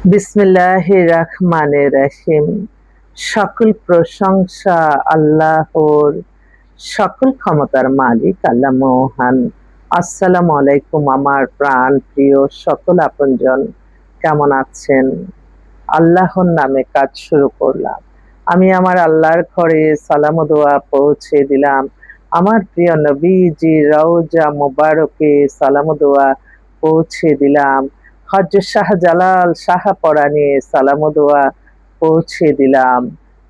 বিসমিল্লাহির রহমানির রহিম। সকল প্রশংসা আল্লাহর, সকল ক্ষমতার মালিক আল্লাহ মহান। আসসালামু আলাইকুম আমার প্রাণ প্রিয় সকল আপনজন, কেমন আছেন? আল্লাহর নামে কাজ শুরু করলাম। আমি আমার আল্লাহর ঘরে সালাম ও দোয়া পৌঁছে দিলাম। আমার প্রিয় নবীজি রওজা মোবারকে সালাম ও দোয়া পৌঁছে দিলাম। হযরত শাহজালাল শাহপরাণে সালাম ও দোয়া পৌঁছে দিলাম।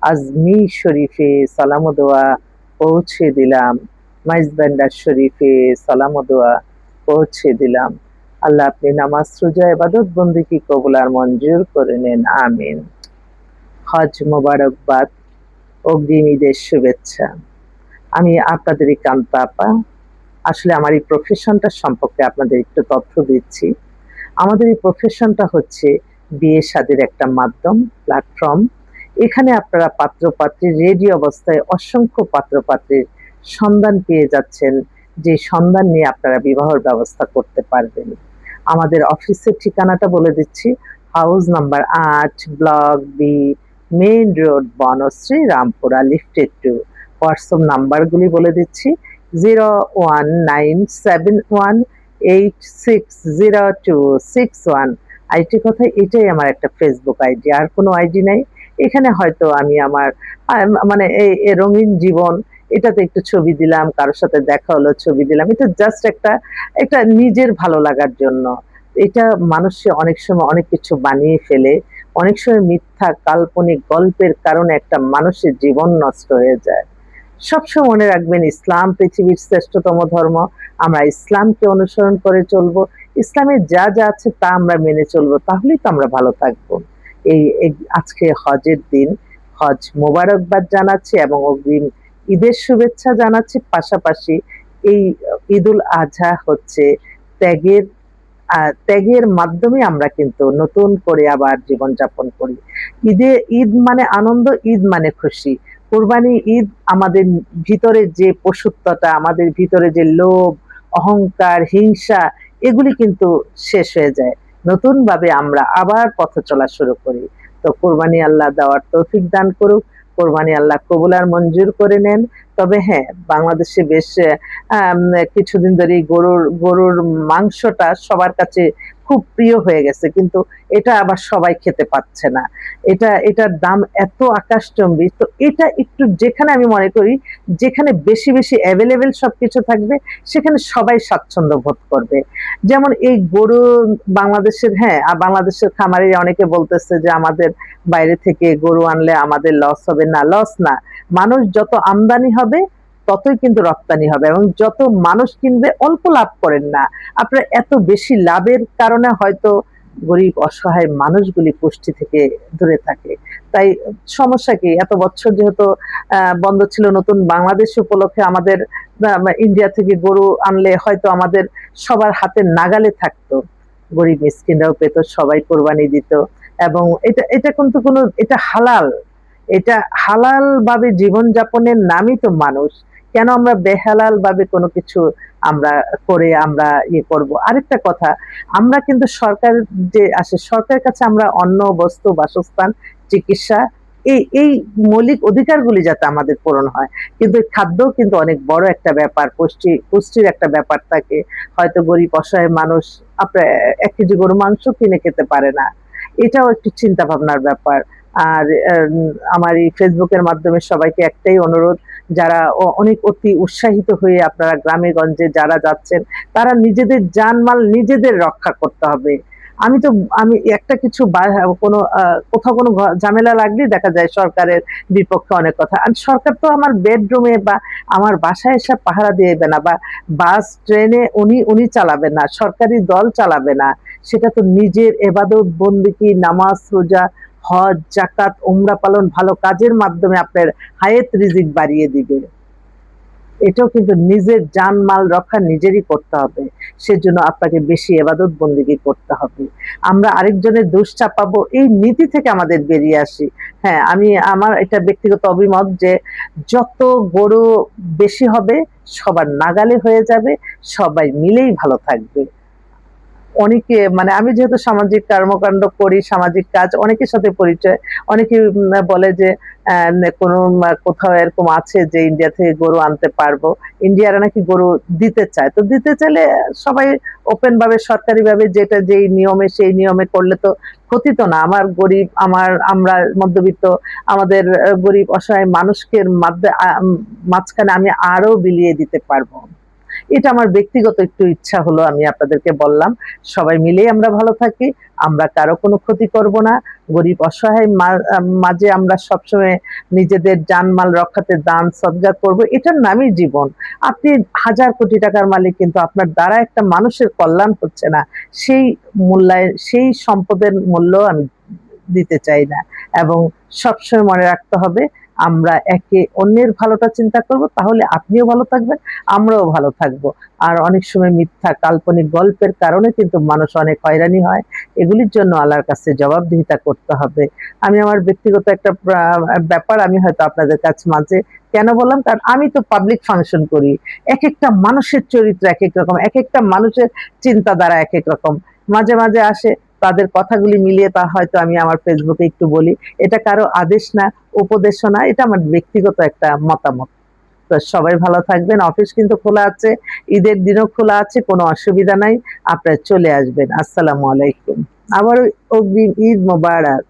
আজমির শরীফে সালাম ও দোয়া পৌঁছে দিলাম। মাইজবান্ডার শরীফে সালাম ও দোয়া পৌঁছে দিলাম। আল্লাহ আপনি নামাজ রোজা ইবাদত বন্দেগী কবুল আর মঞ্জুর করে নেন, আমিন। হজ মোবারকবাদ, অগ্রিম ঈদের শুভেচ্ছা। আমি আপনাদেরই কান্তা আপা। আসলে আমার এই প্রফেশনটা সম্পর্কে আপনাদের একটু তথ্য দিচ্ছি। আমাদের এই প্রফেশনটা হচ্ছে বিয়ে শাদীর একটা মাধ্যম, প্ল্যাটফর্ম। এখানে আপনারা পাত্র-পাত্রীর রেডি অবস্থায় অসংখ্য পাত্র-পাত্রীর সন্ধান পেয়ে যাচ্ছেন, যে সন্ধান নিয়ে আপনারা বিবাহর ব্যবস্থা করতে পারবেন। আমাদের অফিসের ঠিকানাটা বলে দিচ্ছি। House number ৮, block B, main road, Banasree, Rampura, lifted 2। WhatsApp নাম্বারগুলি বলে দিচ্ছি: 01971860261। আরেকটি কথা, এটাই আমার একটা ফেসবুক আইডি, আর কোনো আইডি নাই। এখানে হয়তো আমি আমার মানে এই রঙিন জীবন, এটাতে একটু ছবি দিলাম, কারোর সাথে দেখা হলো ছবি দিলাম। এটা জাস্ট একটা একটা নিজের ভালো লাগার জন্য। এটা মানুষে অনেক সময় অনেক কিছু বানিয়ে ফেলে। অনেক সময় মিথ্যা কাল্পনিক গল্পের কারণে একটা মানুষের জীবন নষ্ট হয়ে যায়। সবসময় মনে রাখবেন, ইসলাম পৃথিবীর শ্রেষ্ঠতম ধর্ম। আমরা ইসলামকে অনুসরণ করে চলবো। ইসলামে যা যা আছে তা আমরা মেনে চলবো, তাহলেই তো আমরা ভালো থাকবো। আজকে হজের দিন, হজ মোবারকবাদ জানাচ্ছি এবং অগ্রিম ঈদের শুভেচ্ছা জানাচ্ছি। পাশাপাশি এই ঈদুল আজহা হচ্ছে ত্যাগের ত্যাগের মাধ্যমে আমরা কিন্তু নতুন করে আবার জীবনযাপন করি। ঈদ মানে আনন্দ, ঈদ মানে খুশি। কোরবানি ঈদ আমাদের ভিতরে যে পশুত্বটা, আমাদের ভিতরে যে লোভ, অহংকার, হিংসা, এগুলি কিন্তু শেষ হয়ে যায়। নতুনভাবে আমরা আবার পথ চলা শুরু করি। তো কোরবানি আল্লাহ দেওয়ার তৌফিক দান করুক। কোরবানি আল্লাহ কবুল আর মঞ্জুর করে নেন। তবে হ্যাঁ, বাংলাদেশে বেশ আম কিছুদিন ধরেই গরুর মাংসটা সবার কাছে খুব প্রিয় হয়ে গেছে। কিন্তু এটা আবার সবাই খেতে পাচ্ছে না। এটার দাম এত আকাশচম্বী। তো এটা একটু, যেখানে আমি মনে করি যেখানে বেশি এভেইলেবল সবকিছু থাকবে, সেখানে সবাই স্বাচ্ছন্দ্য বোধ করবে। যেমন এই গরু বাংলাদেশের, হ্যাঁ, বাংলাদেশের খামারে অনেকে বলতেছে যে আমাদের বাইরে থেকে গরু আনলে আমাদের লস হবে। না, লস না। মানুষ যত আমদানি হবে ততই কিন্তু রপ্তানি হবে, এবং যত মানুষ কিনবে অল্প লাভ করেন না আপনারা। এত বেশি লাভের কারণে হয়তো গরিব অসহায় মানুষগুলি পুষ্টি থেকে দূরে থাকে। তাই সমস্যা কি? এত বছর যেহেতু বন্ধ ছিল, নতুন বাংলাদেশ উপলক্ষে আমাদের ইন্ডিয়া থেকে গরু আনলে হয়তো আমাদের সবার হাতের নাগালে থাকতো। গরিব মিসকিনরাও পেত, সবাই কোরবানি দিত। এবং এটা এটা কিন্তু কোনো, এটা হালাল। এটা হালাল ভাবে জীবনযাপনের নামই তো মানুষ। কেন আমরা বেহালাল ভাবে কোনো কিছু আমরা করে আমরা ইয়ে করব? আরেকটা কথা, আমরা কিন্তু সরকার যে আসে, সরকারের কাছে আমরা অন্ন, বস্ত্র, বাসস্থান, চিকিৎসা, এই মৌলিক অধিকারগুলি যাতে আমাদের পূরণ হয়। কিন্তু খাদ্যও কিন্তু অনেক বড় একটা ব্যাপার, পুষ্টির একটা ব্যাপার থাকে। হয়তো গরিব অসহায় মানুষ আপনার ১ কেজি গরুর মাংস কিনে খেতে পারে না। এটাও একটু চিন্তা ভাবনার ব্যাপার। আর আমার এই ফেসবুকের মাধ্যমে সবাইকে একটাই অনুরোধ, যারা অনেক অতি উৎসাহিত হয়ে আপনারা গ্রামে গঞ্জে যারা যাচ্ছেন, তারা নিজেদের জানমাল নিজেদের রক্ষা করতে হবে। আমি একটা কিছু কোনো কোথাও কোনো ঝামেলা লাগলেই দেখা যায় সরকারের বিপক্ষে অনেক কথা। আর সরকার তো আমার বেডরুমে বা আমার বাসায় এসে পাহারা দিবে না, বা বাস ট্রেনে উনি চালাবে না, সরকারি দল চালাবে না। সেটা তো নিজের এবাদত বন্দেগী, নামাজ, রোজা, হজ, জাকাত, উমরা পালন, ভালো কাজের মাধ্যমে আপনার হায়েত রিজিক বাড়িয়ে দিবে। এটাও কিন্তু নিজের জানমাল রক্ষা নিজেরই করতে হবে। সেজন্য আপনাকে বেশি ইবাদত বন্দেগী করতে হবে। আমরা আরেকজনের দোষ চাপাবো, এই নীতি থেকে আমাদের বেরিয়ে আসি। হ্যাঁ, আমার এটা ব্যক্তিগত অভিমত যে যত গরু বেশি হবে, সবার নাগালে হয়ে যাবে, সবাই মিলেই ভালো থাকবে। অনেকে মানে আমি যেহেতু সামাজিক কর্মকাণ্ড করি, সামাজিক কাজ, অনেকের সাথে পরিচয়। অনেকে বলে যে কোনো কোথাও এরকম আছে যে ইন্ডিয়া থেকে গরু আনতে পারবো। ইন্ডিয়ারা নাকি গরু দিতে চায়। তো দিতে চাইলে সবাই ওপেন ভাবে সরকারিভাবে যেটা যেই নিয়মে সেই নিয়মে করলে তো ক্ষতি তো না। আমার গরিব, আমরা মধ্যবিত্ত, আমাদের গরিব অসহায় মানুষকে মাঝখানে আমি আরো বিলিয়ে দিতে পারবো। এটা আমার ব্যক্তিগত একটু ইচ্ছা হলো, আমি আপনাদেরকে বললাম। সবাই মিলেই আমরা ভালো থাকি, আমরা কারো কোনো ক্ষতি করব না। গরিব অসহায় মাঝে আমরা সবসময় নিজেদের জানমাল রক্ষাতে দান সদকা করব, এটার নামই জীবন। আপনি হাজার কোটি টাকার মালিক, কিন্তু আপনার দ্বারা একটা মানুষের কল্যাণ হচ্ছে না, সেই সেই সম্পদের মূল্য আমি দিতে চাই না। এবং সবসময় মনে রাখতে হবে, আমরা একে অন্যের ভালোটা চিন্তা করব, তাহলে আপনিও ভালো থাকবেন, আমরাও ভালো থাকবো। আর অনেক সময় মিথ্যা কাল্পনিক গল্পের কারণে কিন্তু মানুষ অনেক হয়রানি হয়। এগুলির জন্য আল্লাহর কাছে জবাবদিহিতা করতে হবে। আমি আমার ব্যক্তিগত একটা ব্যাপার আমি হয়তো আপনাদের কাছে মাঝে কেন বললাম, কারণ আমি তো পাবলিক ফাংশন করি। একেকটা মানুষের চরিত্র একেক রকম, একেকটা মানুষের চিন্তাধারা একেক রকম। মাঝে, মাঝে আসে, তাদের কথাগুলি মিলিয়ে তা হয়তো আমি আমার ফেসবুকে একটু বলি। এটা কারো আদেশ না, উপদেশও না, এটা আমার ব্যক্তিগত একটা মতামত। তো সবাই ভালো থাকবেন। অফিস কিন্তু খোলা আছে, ঈদের দিনও খোলা আছে, কোনো অসুবিধা নাই। আপনারা চলে আসবেন। আসসালামু আলাইকুম। আবারও অগ্রিম ঈদ মোবারক।